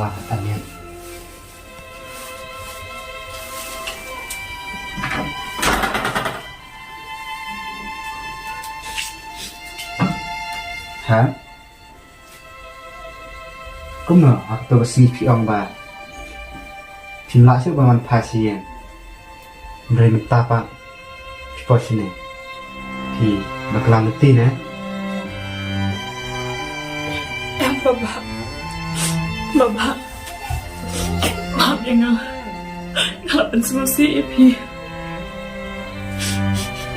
Bawa katanya. Hả? Cũng mở hoặc tôi xin phi ông bà. Phim lại chứ bà mình phá xìa. Rồi mình ta bạn. Phi bỏ xin này. Thì bà làm được tin á. Em Bapak. Maaf ya nggak pensulusi Pi.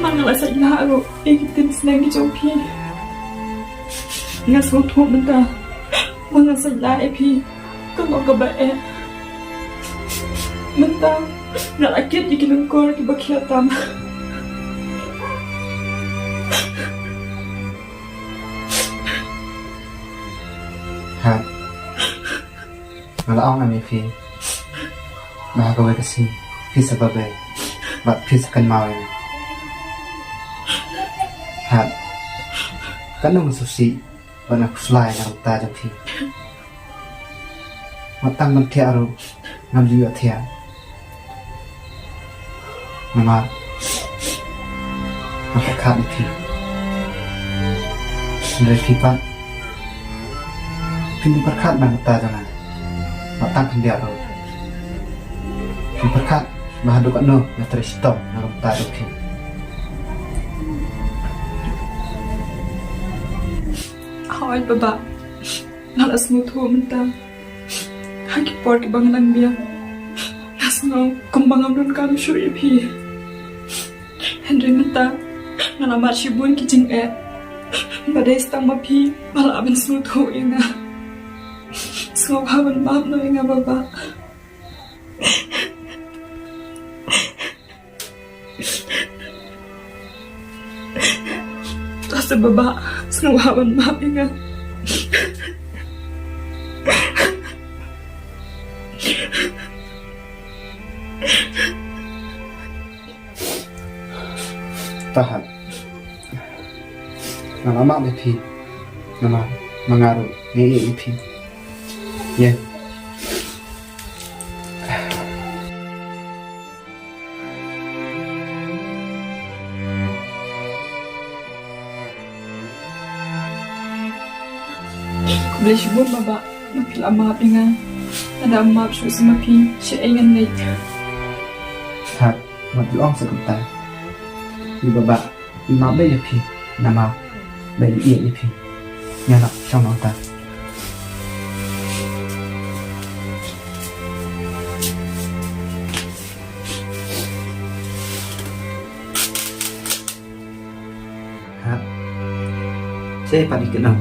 Mangalah saya lalu ikutin senang di Jopi. Nggak suatu benda. Mangalah saya Pi. Kalau kebaik. Benda nggak lagi jadi lengkor di bakiatam. Hả? Malah ông làm phi. Bà có cái gì? Phi sẽ bờ bề. Và phi sẽ cần màu này. Hả? Kan nung susi. Và nó fly làm ta cho phi. Mà tăng mình theo rồi. Ngâm dư ở theo. Mà phải khát đi phi. Rồi phi bạn. Phi berkat bang ta jangan. Matang kendia ro. Phi berkat bah do no na tristop na ta do phi. Hai Bapak. Nggak semutu benda. Haki por ke bangalan dia. Nasno kembang amdun kalu syuri Pi. Henry menta ngalamat shibun kijing badai stang mapi malah abin semutu inga. Semoga maaf no inga Bapak. Terus Bapak semoga maaf inga. Tahan. Nama mak Pi. Nama mengaruh ni Pi. Ya. Boleh syukur Bapak. Makin lama dengan ada maaf syukur semakin saya ingin naik. Hả? Một chữ ông sẽ cùng ta. Vì bà nó bây giờ Pi. Nama bây giờ yên Pi. Nhà nó trong nó ta. Saya pada kenal.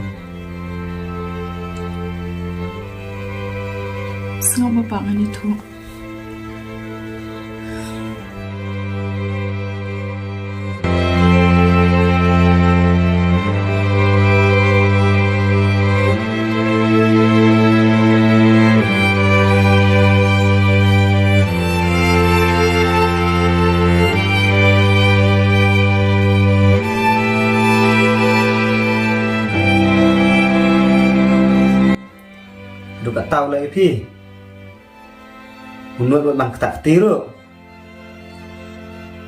Senang Bapak dengan itu. Gak tahu lah Pi. Menurut bang tak tiru.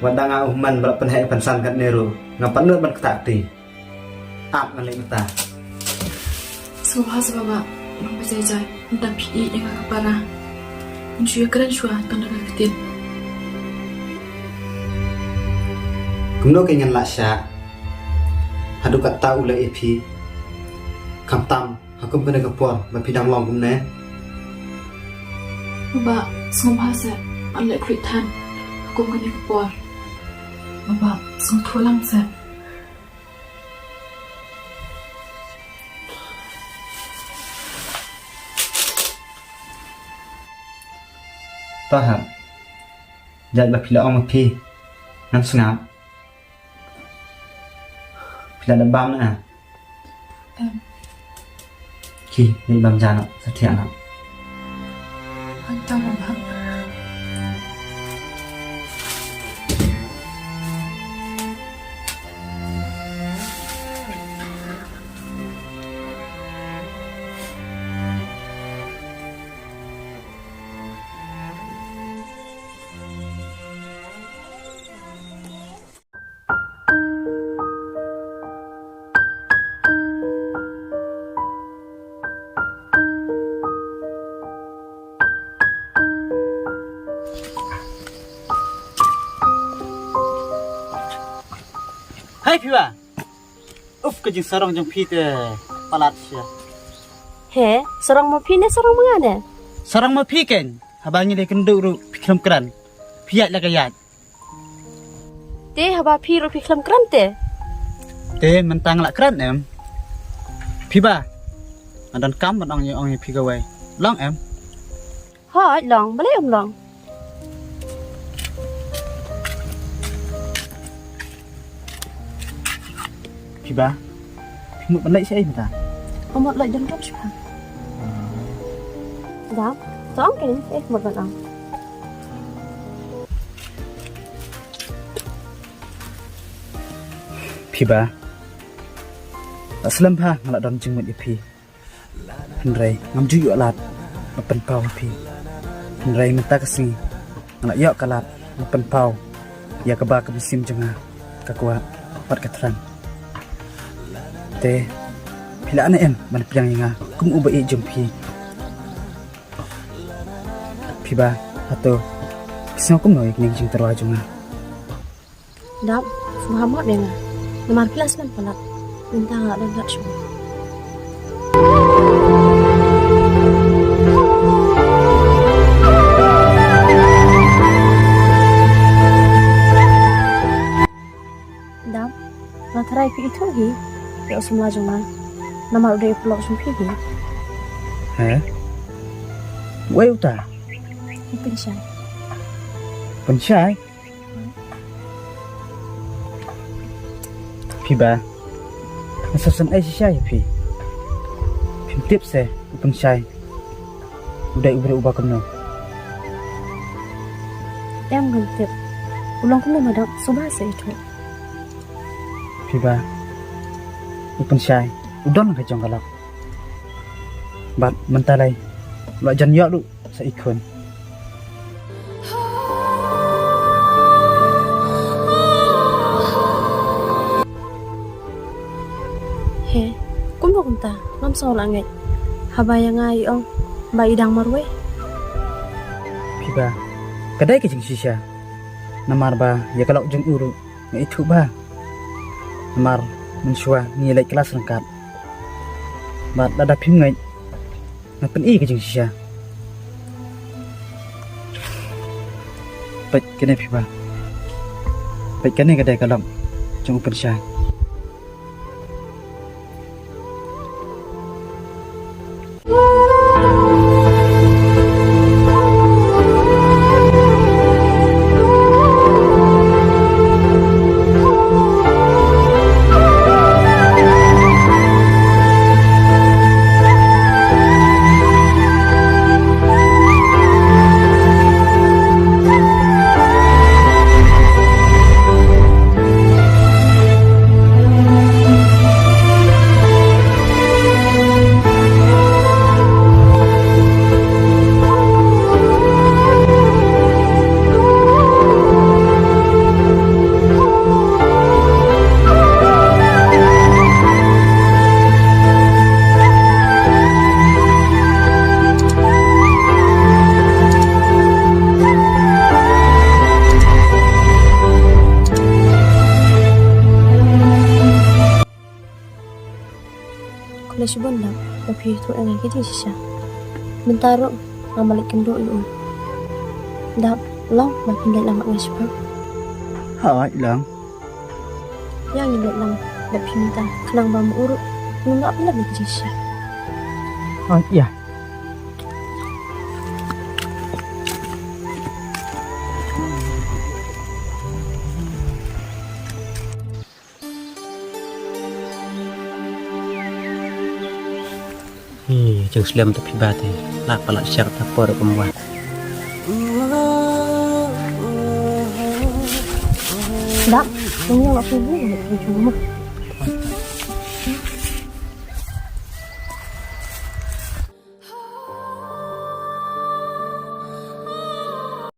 Wadang man berapa penhek pensan kat neru. Ngapan nur bang tak ti. Ap ngalih mata. Subhas Bapak. Nang berjaya entah pi yang agak parah. Mencuya keren syua tanda ketin. Kumno kenyan lasya. Hadu kat tahu lah Pi. Kam tam aku pernah kepor, tapi dalam longkum ne. Bapak, semua bahasa, alek kritan, aku kena kepor. Bapak, semua tulang saya. Tahan. Jangan berpilih orang Pi. Nam sengap. Pilih debam na. Ki, ni bam jana, setia nak. Hantar Bapak. Hai Piba. Ke jeng sarang jeng pi te palat sia. He, sorang mau pindah sorang mengada. Sarang ma pi ken. Habangi le kenduk ru pikram keran. Piat la kayat. Te haba pi ru piklam krante. Te mentang la keran em. Piba. Adan kam man ong pi gawai. Long em. Hoi, long, boleh long. Piba. Pimut ban lai sai ta. Omot lại jam jam siapa? Dah, sorang kan? Một bạn ông. Piba. Aslam pha ngala don jeng mit pi. Henry ngam ju yu alat. Mapen pau pi. Henry minta kasih. Ngala yok kalat. Mapen pau. Ya keba ke musim jenga. Kakua pat katran. Te pila ana em man piang inga kum uba e jumpi. Piba atau kisah kum noi ning jing terwa junga. Dah, Muhammad dengar. Nomor kelas man palat. Minta nggak dan tak semua. Dah, natarai pi itu lagi. Ya semua junga. Nomor udah pelok sumpi lagi. Hả? Quay ta? Mungkin sih. Pencai? Piba. Nasasan ay siya ya pi. Pintip se pencai. Udah ubah kemno. Em ngintip. Ulang kena madam subah se itu. Piba. Pencai. Udah nak jong kalak. Bat mentalai. Lo jan yok lu sa ikon. He, kumba kumta, ngam so langit. Habaya ngai ong, ba idang marwe. Piba. Kadai ke jeng sisya. Namar ba ya kalau jeng uru. Ya itu ba. Namar mensua nilai kelas lengkap. Bat ada pim ngai. Ngapain ke jeng sisya. Baik kena Piba. Baik kena kadai kalau jeng persya. Subon dah, tapi itu enggak gitu sih. Bentaro, ngamalik kendo itu. Dah, long, makin dah lama nggak sebab. Hai lang. Yang ini lang, tapi minta kenang bambu urut, nggak pernah gitu sih. Oh iya. Jeng Slam tapi bate lak palak syak tapor pembuat. Dah, ini yang aku buat cuma.